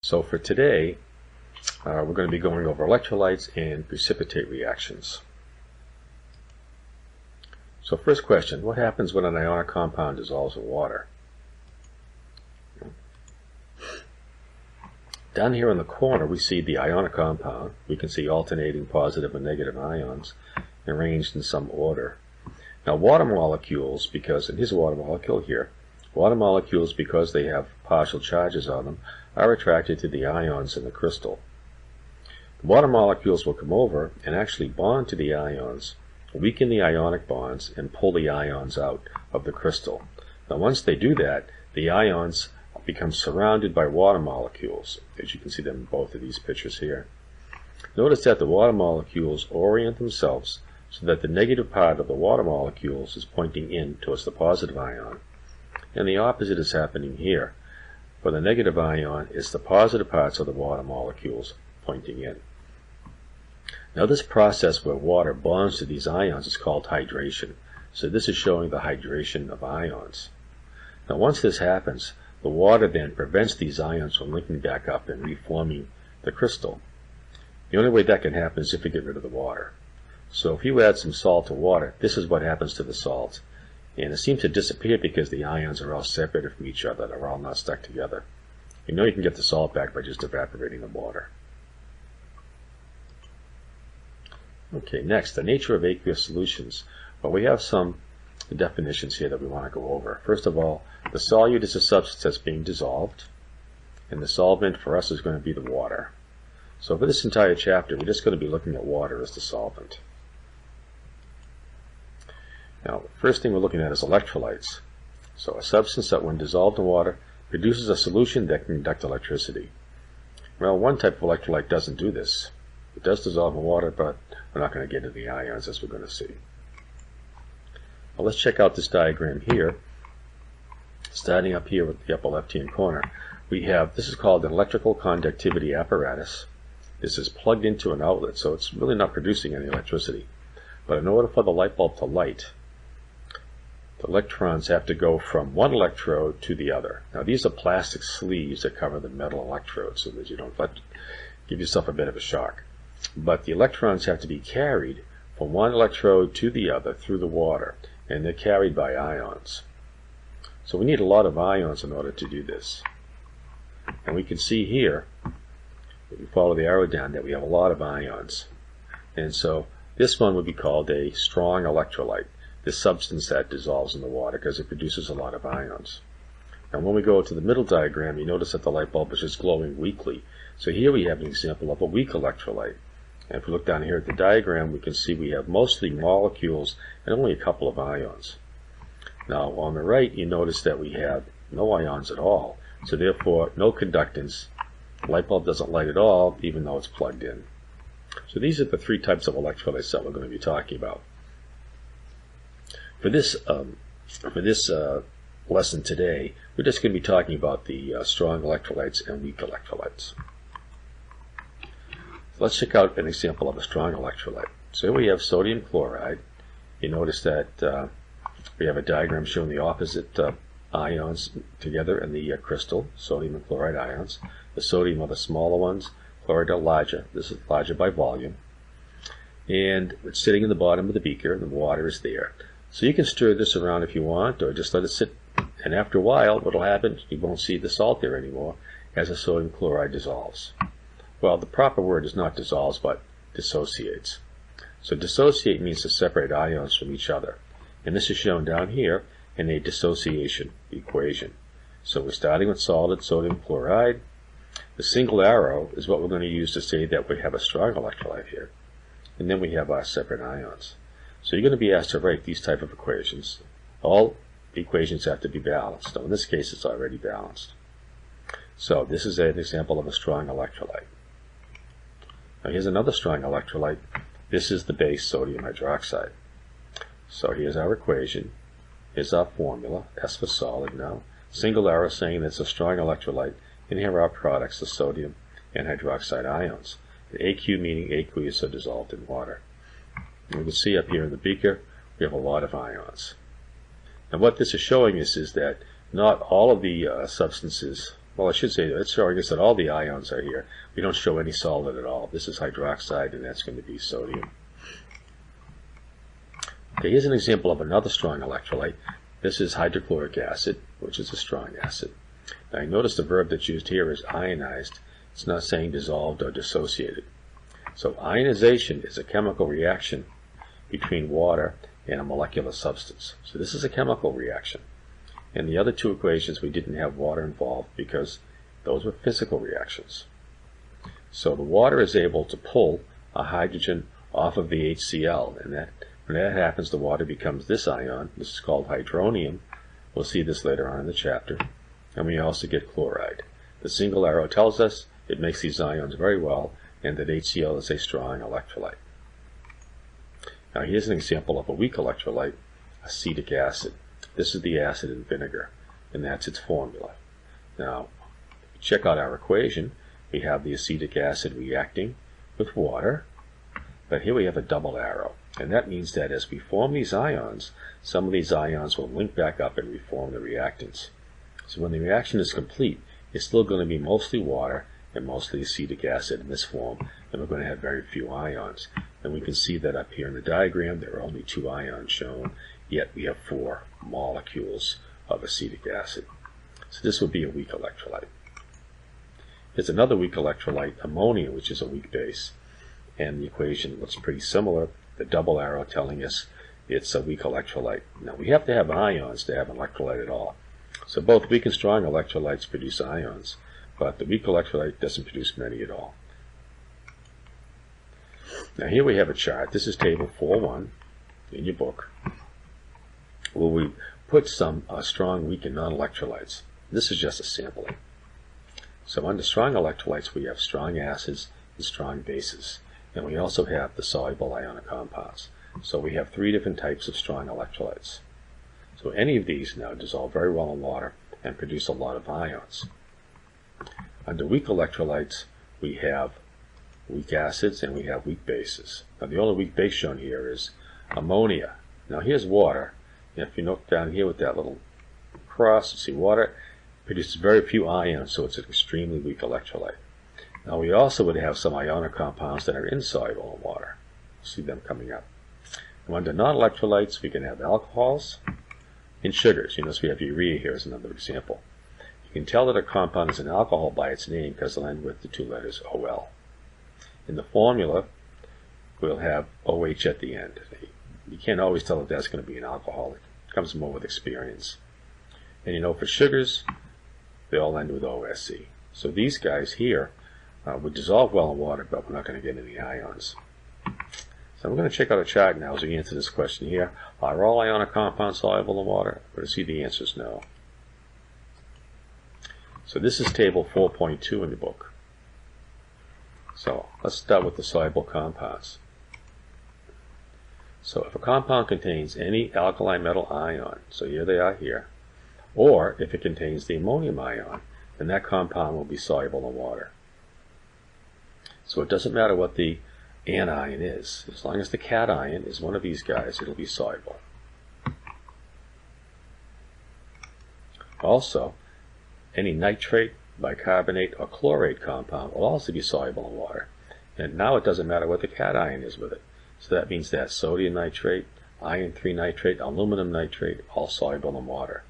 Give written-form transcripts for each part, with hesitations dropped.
So for today, we're going to be going over electrolytes and precipitate reactions. So first question, what happens when an ionic compound dissolves in water? Down here in the corner we see the ionic compound. We can see alternating positive and negative ions arranged in some order. Now water molecules, because, and here's a water molecule here, water molecules, because they have partial charges on them, are attracted to the ions in the crystal. The water molecules will come over and actually bond to the ions, weaken the ionic bonds, and pull the ions out of the crystal. Now once they do that, the ions become surrounded by water molecules, as you can see them in both of these pictures here. Notice that the water molecules orient themselves so that the negative part of the water molecules is pointing in towards the positive ion, and the opposite is happening here. For the negative ion, it's the positive parts of the water molecules pointing in. Now this process where water bonds to these ions is called hydration. So this is showing the hydration of ions. Now once this happens, the water then prevents these ions from linking back up and reforming the crystal. The only way that can happen is if you get rid of the water. So if you add some salt to water, this is what happens to the salt. And it seems to disappear because the ions are all separated from each other. They're all not stuck together. You know you can get the salt back by just evaporating the water. Okay, next, the nature of aqueous solutions. Well, we have some definitions here that we want to go over. First of all, the solute is a substance that's being dissolved, and the solvent for us is going to be the water. So for this entire chapter, we're just going to be looking at water as the solvent. Now, the first thing we're looking at is electrolytes. So a substance that, when dissolved in water, produces a solution that can conduct electricity. Well, one type of electrolyte doesn't do this. It does dissolve in water, but we're not going to get into the ions, as we're going to see. Well, let's check out this diagram here. Starting up here with the upper left-hand corner, we have, this is called an electrical conductivity apparatus. This is plugged into an outlet, so it's really not producing any electricity. But in order for the light bulb to light, the electrons have to go from one electrode to the other. Now these are plastic sleeves that cover the metal electrodes so that you don't give yourself a bit of a shock. But the electrons have to be carried from one electrode to the other through the water, and they're carried by ions. So we need a lot of ions in order to do this. And we can see here, if you follow the arrow down, that we have a lot of ions. And so this one would be called a strong electrolyte, this substance that dissolves in the water because it produces a lot of ions. Now when we go to the middle diagram, you notice that the light bulb is just glowing weakly. So here we have an example of a weak electrolyte. And if we look down here at the diagram, we can see we have mostly molecules and only a couple of ions. Now on the right, you notice that we have no ions at all. So therefore, no conductance. The light bulb doesn't light at all, even though it's plugged in. So these are the three types of electrolytes that we're going to be talking about. For this lesson today, we're just going to be talking about the strong electrolytes and weak electrolytes. Let's check out an example of a strong electrolyte. So here we have sodium chloride. You notice that we have a diagram showing the opposite ions together in the crystal, sodium and chloride ions. The sodium are the smaller ones, chloride are larger. This is larger by volume. And it's sitting in the bottom of the beaker, and the water is there. So you can stir this around if you want, or just let it sit. And after a while, what will happen, you won't see the salt there anymore as the sodium chloride dissolves. Well, the proper word is not dissolves, but dissociates. So dissociate means to separate ions from each other. And this is shown down here in a dissociation equation. So we're starting with solid sodium chloride. The single arrow is what we're going to use to say that we have a strong electrolyte here. And then we have our separate ions. So you're going to be asked to write these type of equations. All equations have to be balanced. Now in this case, it's already balanced. So this is an example of a strong electrolyte. Now here's another strong electrolyte. This is the base, sodium hydroxide. So here's our equation. Here's our formula, S for solid now. Single arrow saying that it's a strong electrolyte. And here are our products, the sodium and hydroxide ions. The AQ meaning aqueous, so dissolved in water. And we can see up here in the beaker, we have a lot of ions. And what this is showing us is that not all of the substances Well, I should say that it's showing us that all the ions are here. We don't show any solid at all. This is hydroxide, and that's going to be sodium. Okay, here's an example of another strong electrolyte. This is hydrochloric acid, which is a strong acid. Now, you notice the verb that's used here is ionized. It's not saying dissolved or dissociated. So ionization is a chemical reaction between water and a molecular substance. So this is a chemical reaction. In the other two equations, we didn't have water involved because those were physical reactions. So the water is able to pull a hydrogen off of the HCl, and when that happens, the water becomes this ion. This is called hydronium. We'll see this later on in the chapter. And we also get chloride. The single arrow tells us it makes these ions very well, and that HCl is a strong electrolyte. Now here's an example of a weak electrolyte, acetic acid. This is the acid in vinegar, and that's its formula. Now, check out our equation. We have the acetic acid reacting with water, but here we have a double arrow. And that means that as we form these ions, some of these ions will link back up and reform the reactants. So when the reaction is complete, it's still going to be mostly water and mostly acetic acid in this form, and we're going to have very few ions. And we can see that up here in the diagram, there are only 2 ions shown, yet we have 4 molecules of acetic acid. So this would be a weak electrolyte. There's another weak electrolyte, ammonia, which is a weak base, and the equation looks pretty similar. The double arrow telling us it's a weak electrolyte. Now we have to have ions to have an electrolyte at all. So both weak and strong electrolytes produce ions, but the weak electrolyte doesn't produce many at all. Now here we have a chart. This is table 4.1 in your book, where we put some strong, weak, and non-electrolytes. This is just a sampling. So under strong electrolytes, we have strong acids and strong bases. And we also have the soluble ionic compounds. So we have 3 different types of strong electrolytes. So any of these now dissolve very well in water and produce a lot of ions. Under weak electrolytes, we have weak acids and we have weak bases. Now the only weak base shown here is ammonia. Now here's water. And if you look down here with that little cross, you see water produces very few ions, so it's an extremely weak electrolyte. Now we also would have some ionic compounds that are insoluble in water. We'll see them coming up. And under non-electrolytes, we can have alcohols and sugars. You notice we have urea here as another example. You can tell that a compound is an alcohol by its name because it'll end with the 2 letters OL. In the formula, we'll have OH at the end. You can't always tell if that's going to be an alcohol. It comes more with experience. And you know, for sugars, they all end with OSC. So these guys here would dissolve well in water, but we're not going to get any ions. So we're going to check out a chart now as we answer this question here. Are all ionic compounds soluble in water? We're going to see the answer is no. So this is table 4.2 in the book. So let's start with the soluble compounds. So if a compound contains any alkali metal ion, so here they are here, or if it contains the ammonium ion, then that compound will be soluble in water. So it doesn't matter what the anion is. As long as the cation is one of these guys, it'll be soluble. Also, any nitrate, bicarbonate, or chlorate compound will also be soluble in water. And now it doesn't matter what the cation is with it. So that means that sodium nitrate, iron 3 nitrate, aluminum nitrate, all soluble in water.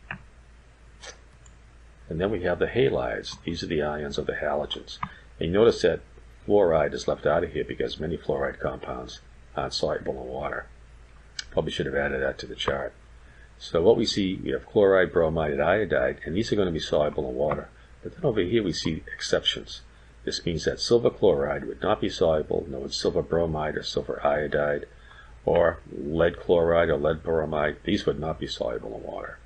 And then we have the halides. These are the ions of the halogens. And you notice that fluoride is left out of here because many fluoride compounds aren't soluble in water. Probably should have added that to the chart. So what we see, we have chloride, bromide, and iodide, and these are going to be soluble in water. But then over here we see exceptions. This means that silver chloride would not be soluble, nor would silver bromide or silver iodide, or lead chloride or lead bromide. These would not be soluble in water.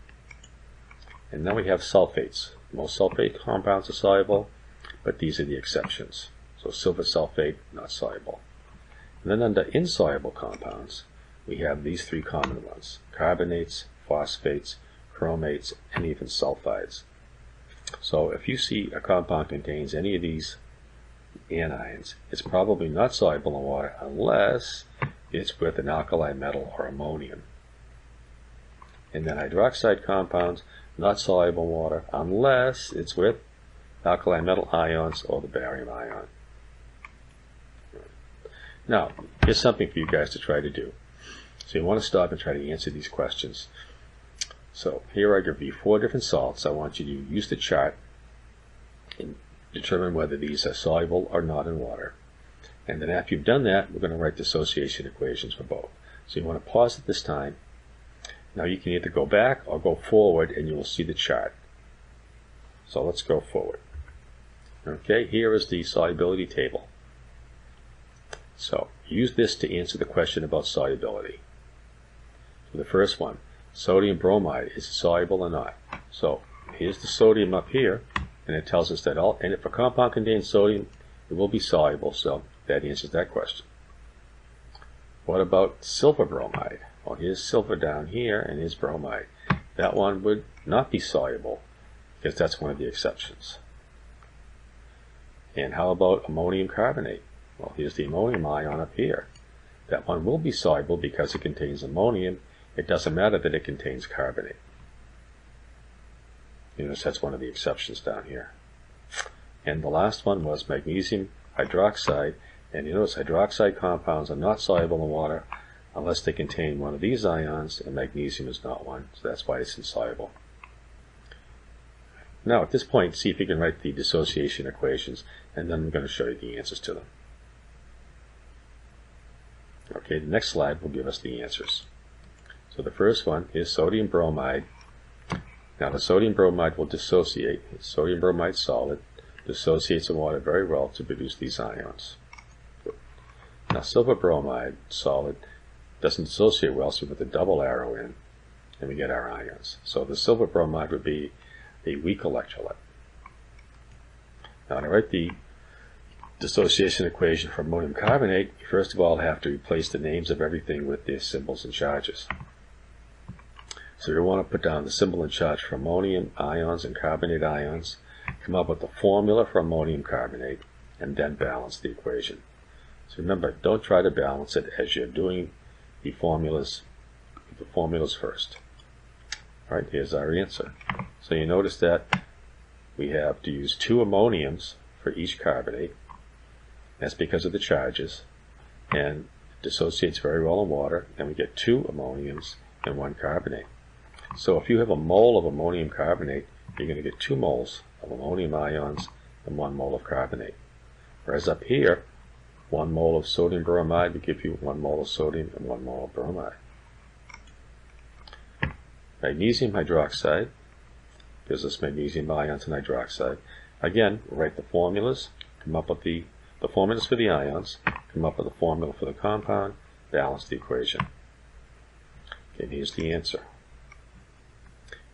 And then we have sulfates. Most sulfate compounds are soluble, but these are the exceptions. So silver sulfate, not soluble. And then under insoluble compounds, we have these 3 common ones: carbonates, phosphates, chromates, and even sulfides. So if you see a compound contains any of these anions, it's probably not soluble in water unless it's with an alkali metal or ammonium. And then hydroxide compounds, not soluble in water unless it's with alkali metal ions, or the barium ion. Now, here's something for you guys to try to do. So you want to stop and try to answer these questions. So here I give you 4 different salts. I want you to use the chart and determine whether these are soluble or not in water. And then after you've done that, we're going to write dissociation equations for both. So you want to pause at this time. Now you can either go back or go forward and you will see the chart. So let's go forward. Okay, here is the solubility table. So use this to answer the question about solubility. So the first one, sodium bromide, is it soluble or not? So here's the sodium up here, and it tells us that and if a compound contains sodium, it will be soluble, so that answers that question. What about silver bromide? Well, here's silver down here, and here's bromide. That one would not be soluble, because that's one of the exceptions. And how about ammonium carbonate? Well, here's the ammonium ion up here. That one will be soluble because it contains ammonium. It doesn't matter that it contains carbonate. You notice that's one of the exceptions down here. And the last one was magnesium hydroxide. And you notice hydroxide compounds are not soluble in water unless they contain one of these ions, and magnesium is not one, so that's why it's insoluble. Now at this point, see if you can write the dissociation equations, and then I'm going to show you the answers to them. Okay, the next slide will give us the answers. So the first one is sodium bromide. Now the sodium bromide will dissociate. Sodium bromide solid dissociates in water very well to produce these ions. Now silver bromide solid doesn't dissociate well, so we put the double arrow in and we get our ions. So the silver bromide would be a weak electrolyte. Now to write the dissociation equation for ammonium carbonate, you first of all have to replace the names of everything with their symbols and charges. So you want to put down the symbol and charge for ammonium ions and carbonate ions, come up with the formula for ammonium carbonate, and then balance the equation. So remember, don't try to balance it as you're doing the formulas first. All right, here's our answer. So you notice that we have to use 2 ammoniums for each carbonate. That's because of the charges, and it dissociates very well in water, and we get 2 ammoniums and 1 carbonate. So if you have a mole of ammonium carbonate, you're going to get 2 moles of ammonium ions and 1 mole of carbonate. Whereas up here, 1 mole of sodium bromide will give you 1 mole of sodium and 1 mole of bromide. Magnesium hydroxide gives us magnesium ions and hydroxide. Again, write the formulas, come up with the formulas for the ions, come up with a formula for the compound, balance the equation. Okay, and here's the answer.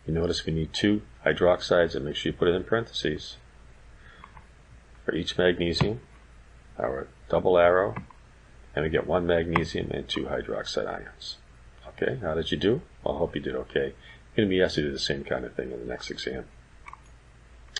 You notice we need 2 hydroxides, and make sure you put it in parentheses. For each magnesium, our double arrow, and we get 1 magnesium and 2 hydroxide ions. Okay, how did you do? Well, I hope you did okay. You're going to be asked to do the same kind of thing in the next exam.